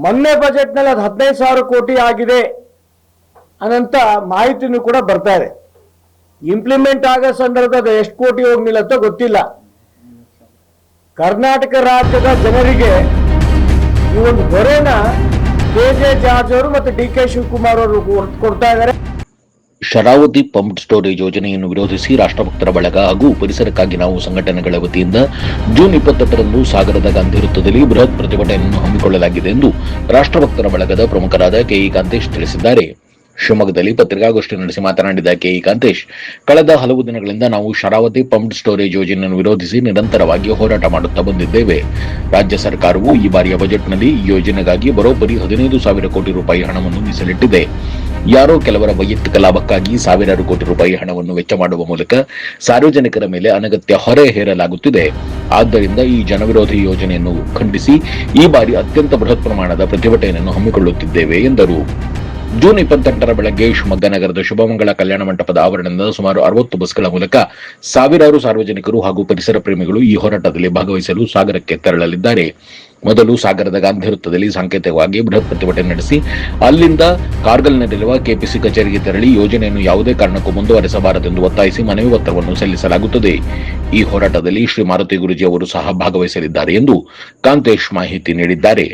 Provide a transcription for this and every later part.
ಮೊನ್ನೆ ಬಜೆಟ್ನಲ್ಲಿ ಅದು 15,000 ಕೋಟಿ ಆಗಿದೆ ಅನ್ನಂತ ಮಾಹಿತಿನೂ ಕೂಡ ಬರ್ತಾ ಇದೆ. ಇಂಪ್ಲಿಮೆಂಟ್ ಆಗೋ ಸಂದರ್ಭದಲ್ಲಿ ಎಷ್ಟು ಕೋಟಿ ಹೋಗ್ಲಿಲ್ಲ ಅಂತ ಗೊತ್ತಿಲ್ಲ. ಕರ್ನಾಟಕ ರಾಜ್ಯದ ಜನರಿಗೆ ಈ ಒಂದು ಹೊರೆನ ಕೆ.ಜೆ. ಜಾರ್ಜ್ ಅವರು ಮತ್ತು ಡಿ.ಕೆ. ಶಿವಕುಮಾರ್ ಅವರು ಕೊಡ್ತಾ ಇದ್ದಾರೆ. ಶರಾವತಿ ಪಂಪ್ಡ್ ಸ್ಟೋರೇಜ್ ಯೋಜನೆಯನ್ನು ವಿರೋಧಿಸಿ ರಾಷ್ಟ್ರಭಕ್ತರ ಬಳಗ ಹಾಗೂ ಪರಿಸರಕ್ಕಾಗಿ ನಾವು ಸಂಘಟನೆಗಳ ವತಿಯಿಂದ ಜೂನ್ 28ರಂದು ಸಾಗರದ ಗಾಂಧಿ ವೃತ್ತದಲ್ಲಿ ಬೃಹತ್ ಪ್ರತಿಭಟನೆಯನ್ನು ಹಮ್ಮಿಕೊಳ್ಳಲಾಗಿದೆ ಎಂದು ರಾಷ್ಟ್ರಭಕ್ತರ ಬಳಗದ ಪ್ರಮುಖರಾದ ಕೆ.ಇ. ಕಾಂತೇಶ್ ತಿಳಿಸಿದ್ದಾರೆ. ಶಿವಮೊಗ್ಗದಲ್ಲಿ ಪತ್ರಿಕಾಗೋಷ್ಠಿ ನಡೆಸಿ ಮಾತನಾಡಿದ ಕೆ.ಇ. ಕಾಂತೇಶ್, ಕಳೆದ ಹಲವು ದಿನಗಳಿಂದ ನಾವು ಶರಾವತಿ ಪಂಪ್ಡ್ ಸ್ಟೋರೇಜ್ ಯೋಜನೆಯನ್ನು ವಿರೋಧಿಸಿ ನಿರಂತರವಾಗಿ ಹೋರಾಟ ಮಾಡುತ್ತಾ ಬಂದಿದ್ದೇವೆ. ರಾಜ್ಯ ಸರ್ಕಾರವು ಈ ಬಾರಿಯ ಬಜೆಟ್ನಲ್ಲಿ ಈ ಯೋಜನೆಗಾಗಿ ಬರೋಬ್ಬರಿ 15,000 ಕೋಟಿ ರೂಪಾಯಿ ಹಣವನ್ನು ಮೀಸಲಿಟ್ಟಿದೆ. ಯಾರೋ ಕೆಲವರ ವೈಯಕ್ತಿಕ ಲಾಭಕ್ಕಾಗಿ ಸಾವಿರಾರು ಕೋಟಿ ರೂಪಾಯಿ ಹಣವನ್ನು ವೆಚ್ಚ ಮಾಡುವ ಮೂಲಕ ಸಾರ್ವಜನಿಕರ ಮೇಲೆ ಅನಗತ್ಯ ಹೊರೆ ಹೇರಲಾಗುತ್ತಿದೆ. ಆದ್ದರಿಂದ ಈ ಜನವಿರೋಧಿ ಯೋಜನೆಯನ್ನು ಖಂಡಿಸಿ ಈ ಬಾರಿ ಅತ್ಯಂತ ಬೃಹತ್ ಪ್ರಮಾಣದ ಪ್ರತಿಭಟನೆಯನ್ನು ಹಮ್ಮಿಕೊಳ್ಳುತ್ತಿದ್ದೇವೆ ಎಂದರು. ಜೂನ್ 28ರ ಬೆಳಗ್ಗೆ ಶಿವಮೊಗ್ಗ ನಗರದ ಶುಭಮಂಗಳ ಕಲ್ಯಾಣ ಮಂಟಪದ ಆವರಣದಿಂದ ಸುಮಾರು 60 ಬಸ್ಗಳ ಮೂಲಕ ಸಾವಿರಾರು ಸಾರ್ವಜನಿಕರು ಹಾಗೂ ಪರಿಸರ ಪ್ರೇಮಿಗಳು ಈ ಹೋರಾಟದಲ್ಲಿ ಭಾಗವಹಿಸಲು ಸಾಗರಕ್ಕೆ ತೆರಳಲಿದ್ದಾರೆ. ಮೊದಲು ಸಾಗರದ ಗಾಂಧಿ ವೃತ್ತದಲ್ಲಿ ಸಾಂಕೇತಿಕವಾಗಿ ಬೃಹತ್ ಪ್ರತಿಭಟನೆ ನಡೆಸಿ ಅಲ್ಲಿಂದ ಕಾರ್ಗಲ್ನಲ್ಲಿರುವ ಕೆಪಿಸಿ ಕಚೇರಿಗೆ ತೆರಳಿ ಯೋಜನೆಯನ್ನು ಯಾವುದೇ ಕಾರಣಕ್ಕೂ ಮುಂದುವರೆಸಬಾರದೆಂದು ಒತ್ತಾಯಿಸಿ ಮನವಿ ಪತ್ರವನ್ನು ಸಲ್ಲಿಸಲಾಗುತ್ತದೆ. ಈ ಹೋರಾಟದಲ್ಲಿ ಶ್ರೀ ಮಾರುತಿ ಗುರೂಜಿ ಅವರು ಸಹ ಭಾಗವಹಿಸಲಿದ್ದಾರೆ ಎಂದು ಕಾಂತೇಶ್ ಮಾಹಿತಿ ನೀಡಿದ್ದಾರೆ.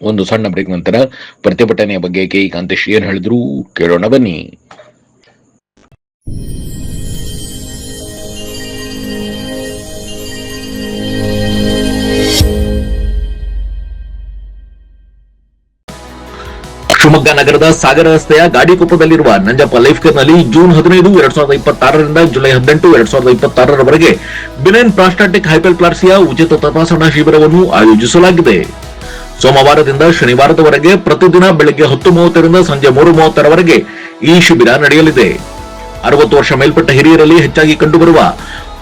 ಒಂದು ಸಣ್ಣ ಬ್ರೇಕ್ ನಂತರ ಪ್ರತಿಭಟನೆಯ ಬಗ್ಗೆ ಕೆ.ಇ. ಕಾಂತೇಶ್ ಏನ್ ಹೇಳಿದ್ರು ಕೇಳೋಣ ಬನ್ನಿ. ಶಿವಮೊಗ್ಗ ನಗರದ ಸಾಗರ ರಸ್ತೆಯ ಗಾಡಿಕೊಪ್ಪದಲ್ಲಿರುವ ನಂಜಪ್ಪ ಲೈಫ್ ಕೇರ್ನಲ್ಲಿ ಜೂನ್ 15, 2026ರಿಂದ ಜುಲೈ 18, 2026ರವರೆಗೆ ಬಿನೈನ್ ಪ್ರಾಸ್ಟಾಟಿಕ್ ಹೈಪರ್ಪ್ಲಾಸಿಯಾ ಉಚಿತ ತಪಾಸಣಾ ಶಿಬಿರವನ್ನು ಆಯೋಜಿಸಲಾಗಿದೆ. ಸೋಮವಾರದಿಂದ ಶನಿವಾರದವರೆಗೆ ಪ್ರತಿದಿನ ಬೆಳಗ್ಗೆ 10:30ರಿಂದ ಸಂಜೆ 3:30ರವರೆಗೆ ಈ ಶಿಬಿರ ನಡೆಯಲಿದೆ. 60 ವರ್ಷ ಮೇಲ್ಪಟ್ಟ ಹಿರಿಯರಲ್ಲಿ ಹೆಚ್ಚಾಗಿ ಕಂಡುಬರುವ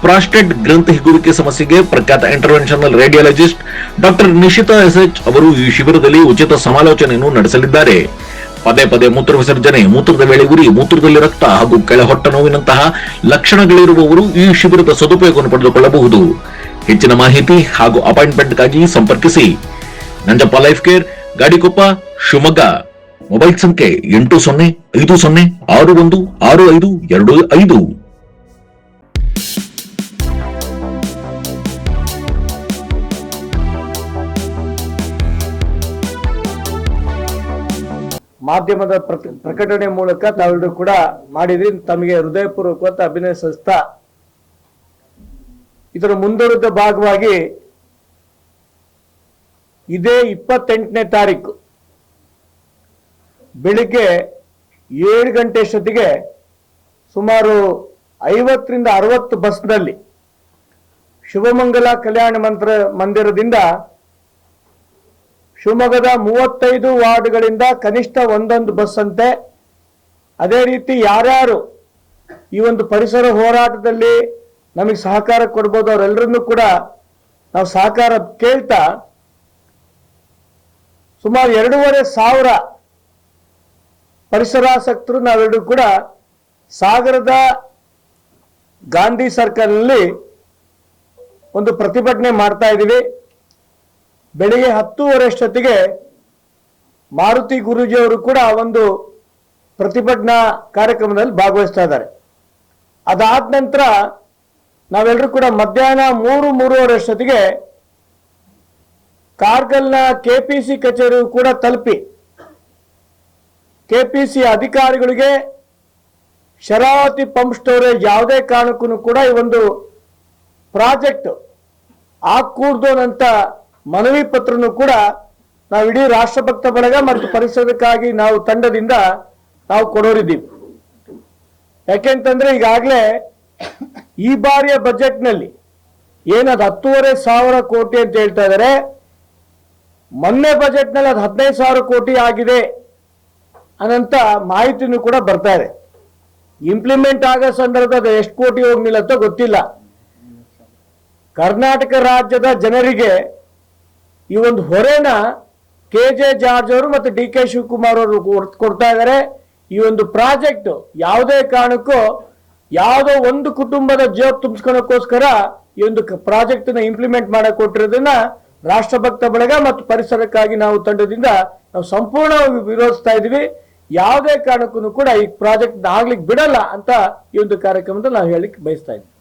ಪ್ರಾಸ್ಟೇಟ್ ಗ್ರಂಥಿ ಹಿಗ್ಗುವಿಕೆ ಸಮಸ್ಯೆಗೆ ಪ್ರಖ್ಯಾತ ಇಂಟರ್ವೆನ್ಷನಲ್ ರೇಡಿಯಾಲಜಿಸ್ಟ್ ಡಾಕ್ಟರ್ ನಿಶಿತಾ ಎಸ್.ಎಚ್. ಅವರು ಈ ಶಿಬಿರದಲ್ಲಿ ಉಚಿತ ಸಮಾಲೋಚನೆಯನ್ನು ನಡೆಸಲಿದ್ದಾರೆ. ಪದೇ ಪದೇ ಮೂತ್ರ ವಿಸರ್ಜನೆ, ಮೂತ್ರದ ವೇಳೆ ಉರಿ, ಮೂತ್ರದಲ್ಲಿ ರಕ್ತ ಹಾಗೂ ಕೆಳಹೊಟ್ಟ ನೋವಿನಂತಹ ಲಕ್ಷಣಗಳಿರುವವರು ಈ ಶಿಬಿರದ ಸದುಪಯೋಗವನ್ನು ಪಡೆದುಕೊಳ್ಳಬಹುದು. ಹೆಚ್ಚಿನ ಮಾಹಿತಿ ಹಾಗೂ ಅಪಾಯಿಂಟ್ಮೆಂಟ್ಗಾಗಿ ಸಂಪರ್ಕಿಸಿ Nanjappa life care, Gadikoppa, Shivamogga. Mobile ಸಂಖ್ಯೆ 8050616525. ಮಾಧ್ಯಮದ ಪ್ರಕಟಣೆ ಮೂಲಕ ತಾವೆಲ್ಲರೂ ಕೂಡ ಮಾಡಿದ್ರಿ. ತಮಗೆ ಹೃದಯಪೂರ್ವಕವಾದ ಅಭಿನಂದಿಸ್ತಾ ಇದರ ಮುಂದುವರಿದ ಭಾಗವಾಗಿ ಇದೇ 28ನೇ ತಾರೀಕು ಬೆಳಿಗ್ಗೆ 7 ಗಂಟೆ ಅಷ್ಟೊತ್ತಿಗೆ ಸುಮಾರು 50ರಿಂದ 60 ಬಸ್ನಲ್ಲಿ ಶಿವಮಂಗಲ ಕಲ್ಯಾಣ ಮಂದಿರದಿಂದ ಶಿವಮೊಗ್ಗದ 35 ವಾರ್ಡ್ಗಳಿಂದ ಕನಿಷ್ಠ ಒಂದೊಂದು ಬಸ್ ಅಂತೆ. ಅದೇ ರೀತಿ ಯಾರ್ಯಾರು ಈ ಒಂದು ಪರಿಸರ ಹೋರಾಟದಲ್ಲಿ ನಮಗೆ ಸಹಕಾರ ಕೊಡ್ಬೋದು ಅವರೆಲ್ಲರನ್ನೂ ಕೂಡ ನಾವು ಸಹಕಾರ ಕೇಳ್ತಾ ಸುಮಾರು 2,500 ಪರಿಸರಾಸಕ್ತರು ನಾವೆಲ್ಲರೂ ಕೂಡ ಸಾಗರದ ಗಾಂಧಿ ಸರ್ಕಲ್ನಲ್ಲಿ ಒಂದು ಪ್ರತಿಭಟನೆ ಮಾಡ್ತಾ ಇದ್ದೀವಿ. ಬೆಳಿಗ್ಗೆ 10:30 ಅಷ್ಟೊತ್ತಿಗೆ ಮಾರುತಿ ಗುರೂಜಿ ಅವರು ಕೂಡ ಒಂದು ಪ್ರತಿಭಟನಾ ಕಾರ್ಯಕ್ರಮದಲ್ಲಿ ಭಾಗವಹಿಸ್ತಾ ಇದ್ದಾರೆ. ಅದಾದ ನಂತರ ನಾವೆಲ್ಲರೂ ಕೂಡ ಮಧ್ಯಾಹ್ನ 3:30 ಅಷ್ಟೊತ್ತಿಗೆ ಕಾರ್ಗಲ್ನ ಕೆಪಿಸಿ ಕಚೇರಿ ಕೂಡ ತಲುಪಿ ಕೆಪಿಸಿ ಅಧಿಕಾರಿಗಳಿಗೆ ಶರಾವತಿ ಪಂಪ್ ಸ್ಟೋರೇಜ್ ಯಾವುದೇ ಕಾರಣಕ್ಕೂ ಕೂಡ ಈ ಒಂದು ಪ್ರಾಜೆಕ್ಟ್ ಆಗಕೂಡ್ದು ಅಂತ ಮನವಿ ಪತ್ರನೂ ಕೂಡ ನಾವು ಇಡೀ ರಾಷ್ಟ್ರಭಕ್ತ ಬಳಗ ಮತ್ತು ಪರಿಸರಕ್ಕಾಗಿ ನಾವು ತಂಡದಿಂದ ನಾವು ಕೊಡೋರಿದ್ದೀವಿ. ಯಾಕೆಂತಂದ್ರೆ ಈಗಾಗಲೇ ಈ ಬಾರಿಯ ಬಜೆಟ್ನಲ್ಲಿ ಏನದು 10,500 ಕೋಟಿ ಅಂತ ಹೇಳ್ತಾ ಇದ್ದಾರೆ. ಮೊನ್ನೆ ಬಜೆಟ್ನಲ್ಲಿ ಅದು 15,000 ಕೋಟಿ ಆಗಿದೆ ಅನ್ನಂತ ಮಾಹಿತಿನೂ ಕೂಡ ಬರ್ತಾ ಇದೆ. ಇಂಪ್ಲಿಮೆಂಟ್ ಆಗೋ ಸಂದರ್ಭದಲ್ಲಿ ಎಷ್ಟು ಕೋಟಿ ಹೋಗ್ಲಿಲ್ಲ ಅಂತ ಗೊತ್ತಿಲ್ಲ. ಕರ್ನಾಟಕ ರಾಜ್ಯದ ಜನರಿಗೆ ಈ ಒಂದು ಹೊರೆನ ಕೆ.ಜೆ. ಜಾರ್ಜ್ ಅವರು ಮತ್ತು ಡಿ.ಕೆ. ಶಿವಕುಮಾರ್ ಅವರು ಕೊಡ್ತಾ ಇದ್ದಾರೆ. ಈ ಒಂದು ಪ್ರಾಜೆಕ್ಟ್ ಯಾವುದೇ ಕಾರಣಕ್ಕೂ ಯಾವುದೋ ಒಂದು ಕುಟುಂಬದ ಜೀವ ತುಂಬಿಸ್ಕೊಳಕ್ಕೋಸ್ಕರ ಈ ಒಂದು ಪ್ರಾಜೆಕ್ಟ್ ನ ಇಂಪ್ಲಿಮೆಂಟ್ ಮಾಡಕ್ ಕೊಟ್ಟಿರೋದನ್ನ ರಾಷ್ಟ್ರಭಕ್ತ ಬಳಗ ಮತ್ತು ಪರಿಸರಕ್ಕಾಗಿ ನಾವು ತಂಡದಿಂದ ನಾವು ಸಂಪೂರ್ಣ ವಿರೋಧಿಸ್ತಾ ಇದೀವಿ. ಯಾವುದೇ ಕಾರಣಕ್ಕೂ ಕೂಡ ಈ ಪ್ರಾಜೆಕ್ಟ್ ಆಗ್ಲಿಕ್ಕೆ ಬಿಡಲ್ಲ ಅಂತ ಈ ಒಂದು ಕಾರ್ಯಕ್ರಮದಲ್ಲಿ ನಾವು ಹೇಳಿಕ್ಕೆ ಬಯಸ್ತಾ ಇದ್ದೀವಿ.